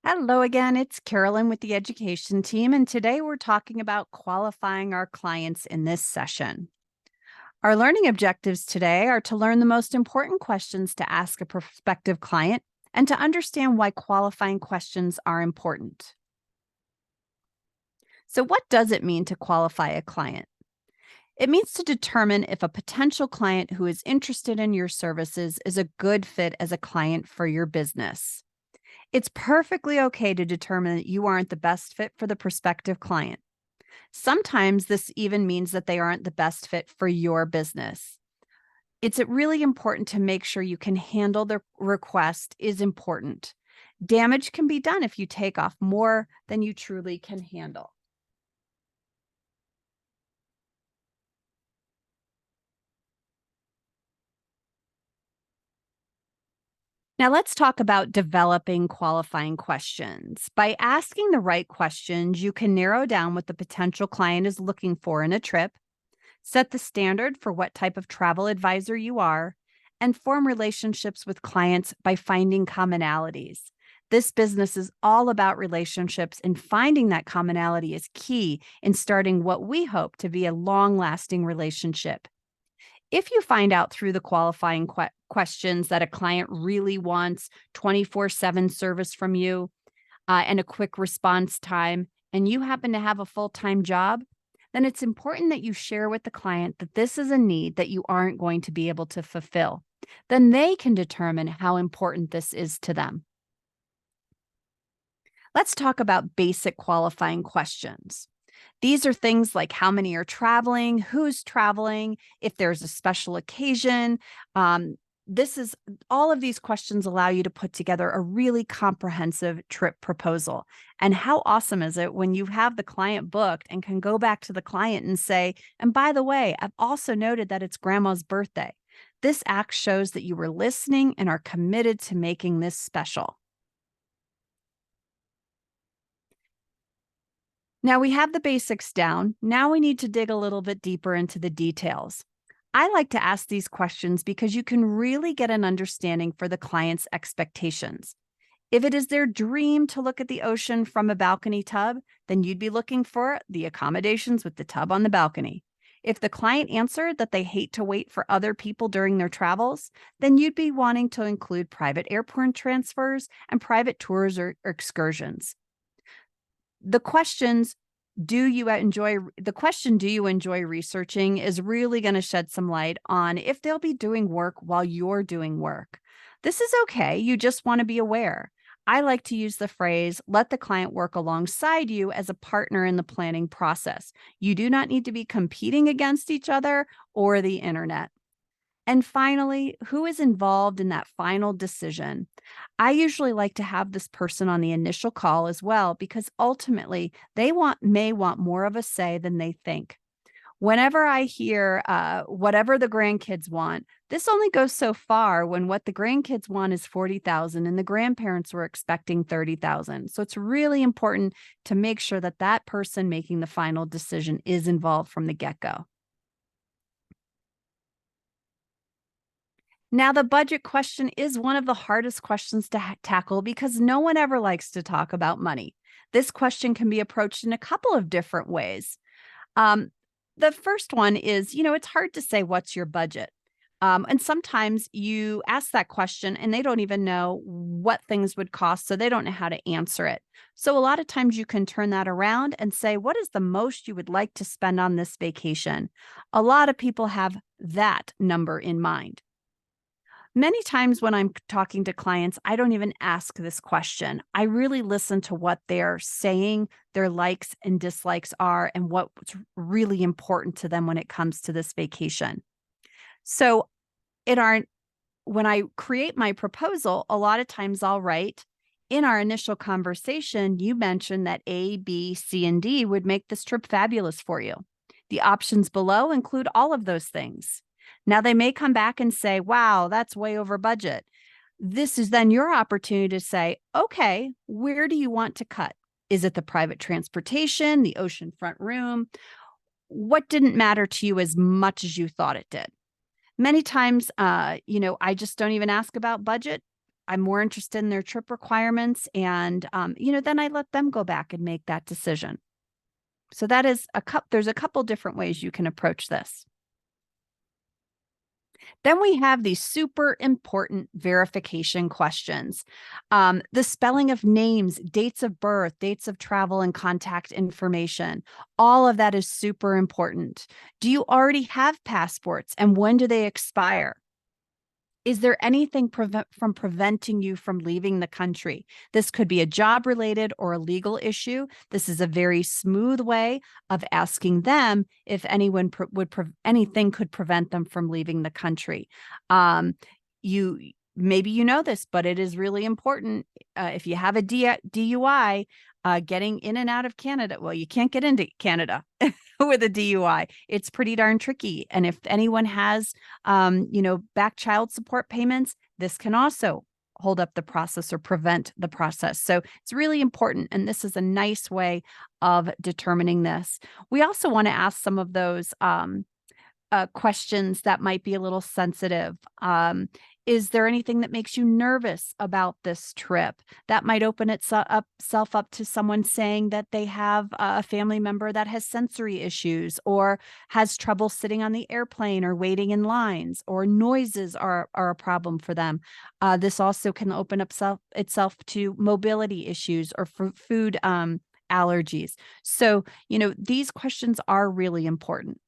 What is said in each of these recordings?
Hello again, it's Carolyn with the education team, and today we're talking about qualifying our clients in this session. Our learning objectives today are to learn the most important questions to ask a prospective client and to understand why qualifying questions are important. So, what does it mean to qualify a client? It means to determine if a potential client who is interested in your services is a good fit as a client for your business. It's perfectly okay to determine that you aren't the best fit for the prospective client. Sometimes this even means that they aren't the best fit for your business. It's really important to make sure you can handle the request is important. Damage can be done if you take off more than you truly can handle. Now, let's talk about developing qualifying questions. By asking the right questions, you can narrow down what the potential client is looking for in a trip, set the standard for what type of travel advisor you are, and form relationships with clients by finding commonalities. This business is all about relationships, and finding that commonality is key in starting what we hope to be a long lasting relationship. If you find out through the qualifying questions that a client really wants 24/7 service from you and a quick response time, and you happen to have a full time job, then it's important that you share with the client that this is a need that you aren't going to be able to fulfill. Then they can determine how important this is to them. Let's talk about basic qualifying questions. These are things like how many are traveling, who's traveling, if there's a special occasion. This is all of these questions allow you to put together a really comprehensive trip proposal. And how awesome is it when you have the client booked and can go back to the client and say, and by the way, I've also noted that it's grandma's birthday. This act shows that you were listening and are committed to making this special. Now we have the basics down. Now we need to dig a little bit deeper into the details. I like to ask these questions because you can really get an understanding for the client's expectations. If it is their dream to look at the ocean from a balcony tub, then you'd be looking for the accommodations with the tub on the balcony. If the client answered that they hate to wait for other people during their travels, then you'd be wanting to include private airport transfers and private tours or excursions. The questions the question, do you enjoy researching, is really going to shed some light on if they'll be doing work while you're doing work. This is okay. You just want to be aware. I like to use the phrase, let the client work alongside you as a partner in the planning process. You do not need to be competing against each other or the internet. And finally, who is involved in that final decision? I usually like to have this person on the initial call as well because ultimately they may want more of a say than they think. Whenever I hear whatever the grandkids want, this only goes so far when what the grandkids want is 40,000 and the grandparents were expecting 30,000. So it's really important to make sure that that person making the final decision is involved from the get-go. Now, the budget question is one of the hardest questions to tackle because no one ever likes to talk about money. This question can be approached in a couple of different ways. Um, the first one is, it's hard to say what's your budget. And sometimes you ask that question and they don't even know what things would cost, so they don't know how to answer it. So, a lot of times you can turn that around and say, what is the most you would like to spend on this vacation? A lot of people have that number in mind. Many times when I'm talking to clients, I don't even ask this question. I really listen to what they're saying, their likes and dislikes are, and what's really important to them when it comes to this vacation. So, in our when I create my proposal, a lot of times I'll write, in our initial conversation, you mentioned that A, B, C, and D would make this trip fabulous for you. The options below include all of those things. Now, they may come back and say, wow, that's way over budget. This is then your opportunity to say, okay, where do you want to cut? Is it the private transportation, the oceanfront room? What didn't matter to you as much as you thought it did? Many times, I just don't even ask about budget. I'm more interested in their trip requirements, and then I let them go back and make that decision. So that is there's a couple different ways you can approach this. Then we have these super important verification questions. The spelling of names, dates of birth, dates of travel, and contact information. All of that is super important. Do you already have passports, and when do they expire? Is there anything from preventing you from leaving the country? This could be a job related or a legal issue. This is a very smooth way of asking them if anyone anything could prevent them from leaving the country. You maybe you know this, but it is really important. If you have a DUI, getting in and out of Canada, well, you can't get into Canada with a DUI. It's pretty darn tricky. And if anyone has, back child support payments, this can also hold up the process or prevent the process. So it's really important. And this is a nice way of determining this. We also want to ask some of those questions that might be a little sensitive. Is there anything that makes you nervous about this trip? That might open itself up to someone saying that they have a family member that has sensory issues or has trouble sitting on the airplane or waiting in lines, or noises are a problem for them. This also can open up itself to mobility issues or food allergies. So, these questions are really important.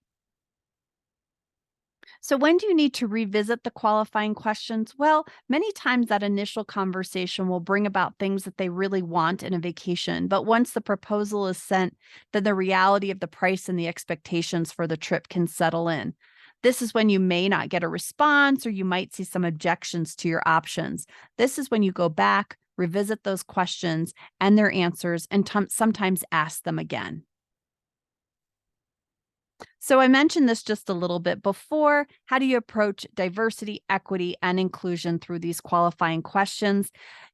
So, when do you need to revisit the qualifying questions? Well, many times that initial conversation will bring about things that they really want in a vacation. But once the proposal is sent, then the reality of the price and the expectations for the trip can settle in. This is when you may not get a response, or you might see some objections to your options. This is when you go back, revisit those questions and their answers, and sometimes ask them again. So I mentioned this just a little bit before. How do you approach diversity, equity, and inclusion through these qualifying questions?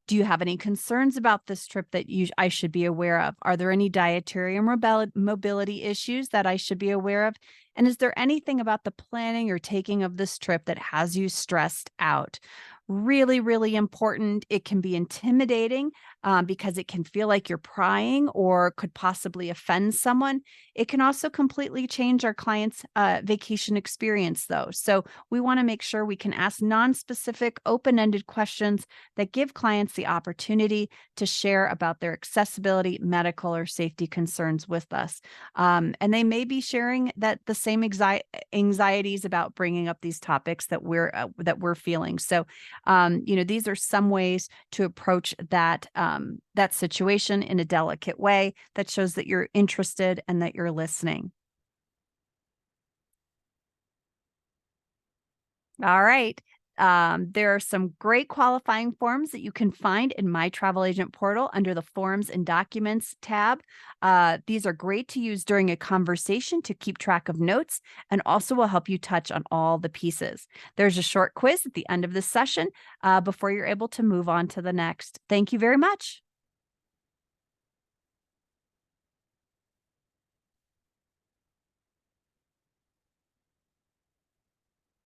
Do you have any concerns about this trip that I should be aware of? Are there any dietary or mobility issues that I should be aware of? And is there anything about the planning or taking of this trip that has you stressed out? Really, really important. It can be intimidating because it can feel like you're prying or could possibly offend someone. It can also completely change our client's vacation experience, though. So we want to make sure we can ask non-specific, open-ended questions that give clients the opportunity to share about their accessibility, medical, or safety concerns with us. And they may be sharing the same anxieties about bringing up these topics that we're feeling. So, these are some ways to approach that situation in a delicate way that shows that you're interested and that you're listening. All right. There are some great qualifying forms that you can find in My Travel Agent portal under the Forms and Documents tab. These are great to use during a conversation to keep track of notes, and also will help you touch on all the pieces. There's a short quiz at the end of this session before you're able to move on to the next. Thank you very much.